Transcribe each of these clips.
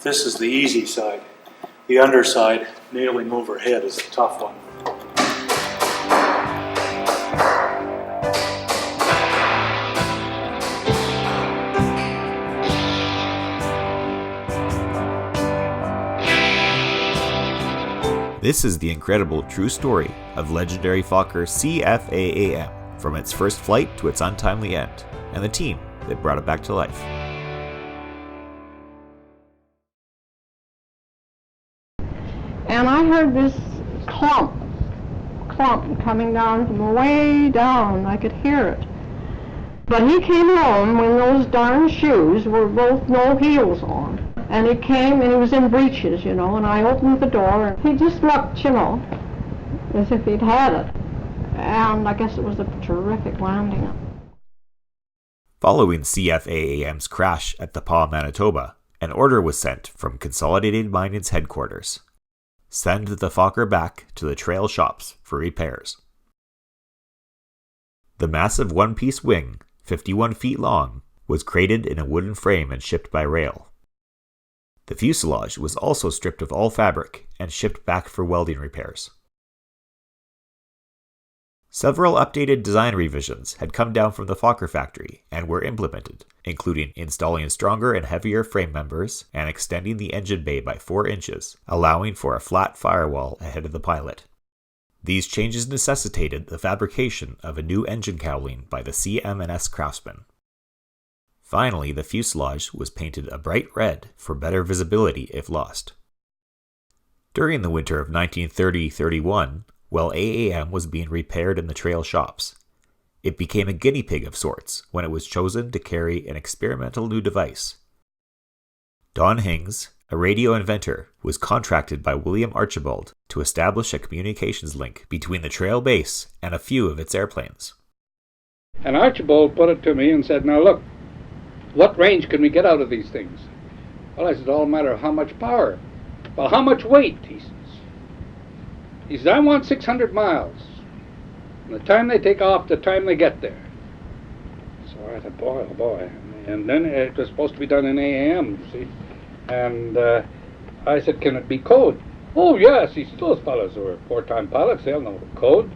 This is the easy side. The underside, nailing overhead, is the tough one. This is the incredible true story of legendary Fokker CF-AAM, from its first flight to its untimely end, and the team that brought it back to life. And I heard this clump coming down from way down. I could hear it. But he came home when those darn shoes were both no heels on. And he came and he was in breeches, and I opened the door and he just looked, as if he'd had it. And I guess it was a terrific landing. Following CF-AAM's crash at the Pas, Manitoba, an order was sent from Consolidated Mining's headquarters. Send the Fokker back to the trail shops for repairs. The massive one-piece wing, 51 feet long, was crated in a wooden frame and shipped by rail. The fuselage was also stripped of all fabric and shipped back for welding repairs. Several updated design revisions had come down from the Fokker factory and were implemented, including installing stronger and heavier frame members and extending the engine bay by 4 inches, allowing for a flat firewall ahead of the pilot. These changes necessitated the fabrication of a new engine cowling by the CM&S craftsman. Finally, the fuselage was painted a bright red for better visibility if lost. During the winter of 1930-31, while AAM was being repaired in the trail shops, it became a guinea pig of sorts when it was chosen to carry an experimental new device. Don Hings, a radio inventor, was contracted by William Archibald to establish a communications link between the trail base and a few of its airplanes. And Archibald put it to me and said, "Now look, what range can we get out of these things?" Well, I said, all a matter of how much power. Well, how much weight? He says, I want 600 miles. From the time they take off, the time they get there. So I thought, boy, oh boy. And then it was supposed to be done in AAM, you see. And I said, can it be code? Oh, yes. He said, those fellows who are 4-time pilots, they'll know the code.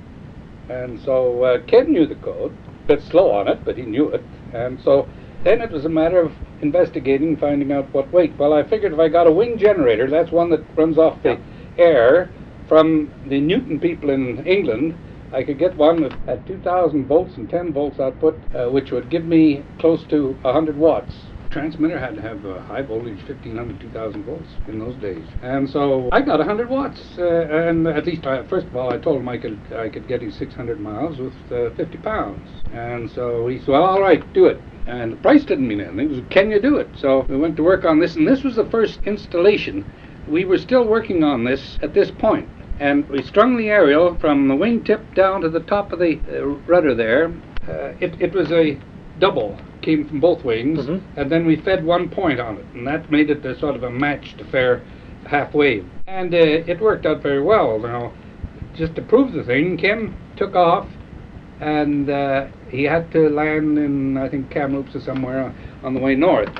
And so Ken knew the code. A bit slow on it, but he knew it. And so then it was a matter of investigating, finding out what weight. Well, I figured if I got a wing generator, that's one that runs off the air from the Newton people in England, I could get one at 2,000 volts and 10 volts output, which would give me close to 100 watts. Transmitter had to have high voltage, 1,500, 2,000 volts in those days. And so I got 100 watts, and at least, first of all, I told him I could get his 600 miles with 50 pounds. And so he said, well, all right, do it. And the price didn't mean anything. It was, can you do it? So we went to work on this, and this was the first installation. We were still working on this at this point. And we strung the aerial from the wingtip down to the top of the rudder there. It was a double, came from both wings, and then we fed one point on it, and that made it a sort of a matched affair halfway. And it worked out very well. Now, just to prove the thing, Ken took off, and he had to land in, I think, Kamloops or somewhere on the way north.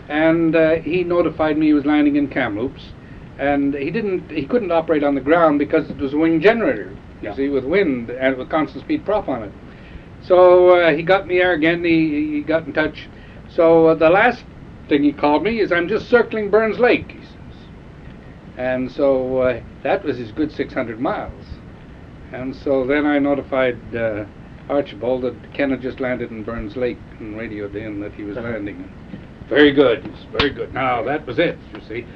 And he notified me he was landing in Kamloops. And he couldn't operate on the ground because it was a wing generator, you see, with wind and with constant speed prop on it. So he got me there again, he got in touch. So the last thing he called me is, I'm just circling Burns Lake, he says. And so that was his good 600 miles. And so then I notified Archibald that Ken had just landed in Burns Lake and radioed in that he was landing. Very good, very good. Now that was it, you see.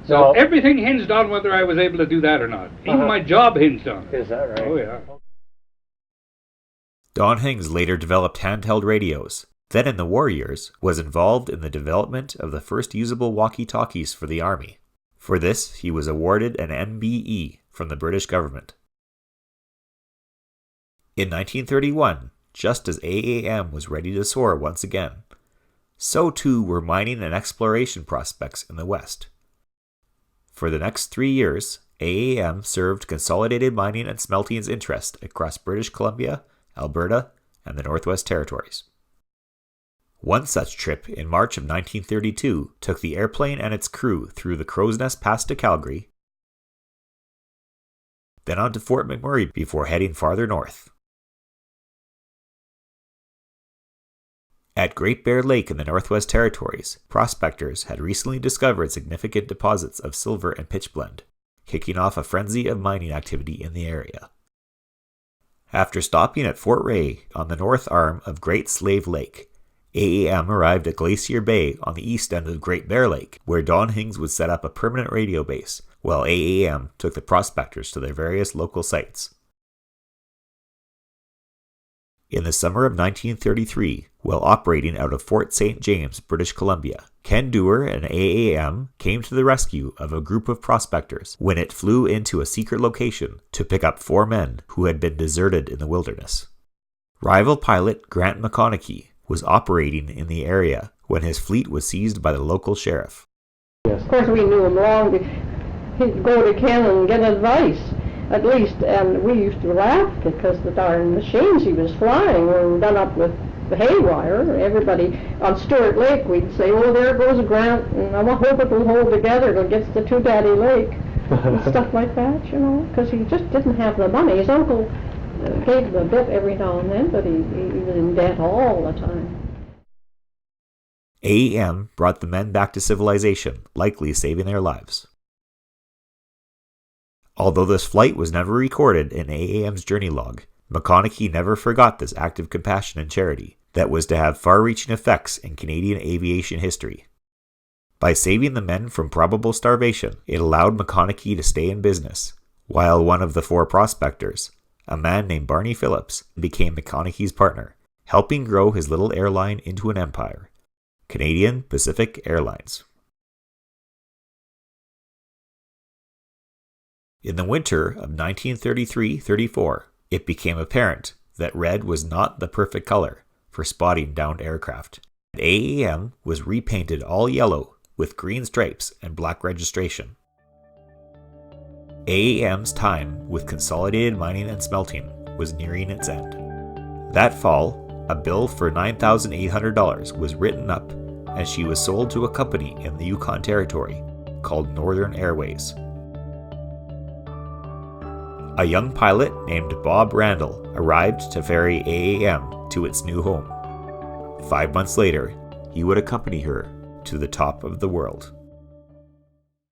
So everything hinged on whether I was able to do that or not. Even my job hinged on it. Is that right? Oh, yeah. Don Hings later developed handheld radios, then in the war years was involved in the development of the first usable walkie-talkies for the Army. For this, he was awarded an MBE from the British government. In 1931, just as AAM was ready to soar once again, so too were mining and exploration prospects in the West. For the next 3 years, AAM served Consolidated Mining and Smelting's interest across British Columbia, Alberta, and the Northwest Territories. One such trip in March of 1932 took the airplane and its crew through the Crow's Nest Pass to Calgary, then on to Fort McMurray before heading farther north. At Great Bear Lake in the Northwest Territories, prospectors had recently discovered significant deposits of silver and pitchblende, kicking off a frenzy of mining activity in the area. After stopping at Fort Ray on the north arm of Great Slave Lake, AAM arrived at Glacier Bay on the east end of Great Bear Lake, where Don Hings would set up a permanent radio base, while AAM took the prospectors to their various local sites. In the summer of 1933, while operating out of Fort St. James, British Columbia, Ken Dewar and AAM came to the rescue of a group of prospectors when it flew into a secret location to pick up 4 men who had been deserted in the wilderness. Rival pilot Grant McConachie was operating in the area when his fleet was seized by the local sheriff. Of course, we knew him long. He'd go to Ken and get advice, at least, and we used to laugh because the darn machines he was flying were done up with the haywire. Everybody on Stewart Lake, we'd say, "Oh, there goes Grant, and I hope it will hold together till it gets to Two Daddy Lake," and stuff like that, you know, because he just didn't have the money. His uncle gave him a bit every now and then, but he was in debt all the time. AAM brought the men back to civilization, likely saving their lives. Although this flight was never recorded in AAM's journey log, McConachie never forgot this act of compassion and charity that was to have far-reaching effects in Canadian aviation history. By saving the men from probable starvation, it allowed McConachie to stay in business, while one of the 4 prospectors, a man named Barney Phillips, became McConachie's partner, helping grow his little airline into an empire, Canadian Pacific Airlines. In the winter of 1933-34, it became apparent that red was not the perfect color for spotting downed aircraft. AAM was repainted all yellow with green stripes and black registration. AAM's time with Consolidated Mining and Smelting was nearing its end. That fall, a bill for $9,800 was written up and she was sold to a company in the Yukon Territory called Northern Airways. A young pilot named Bob Randall arrived to ferry AAM to its new home. 5 months later, he would accompany her to the top of the world.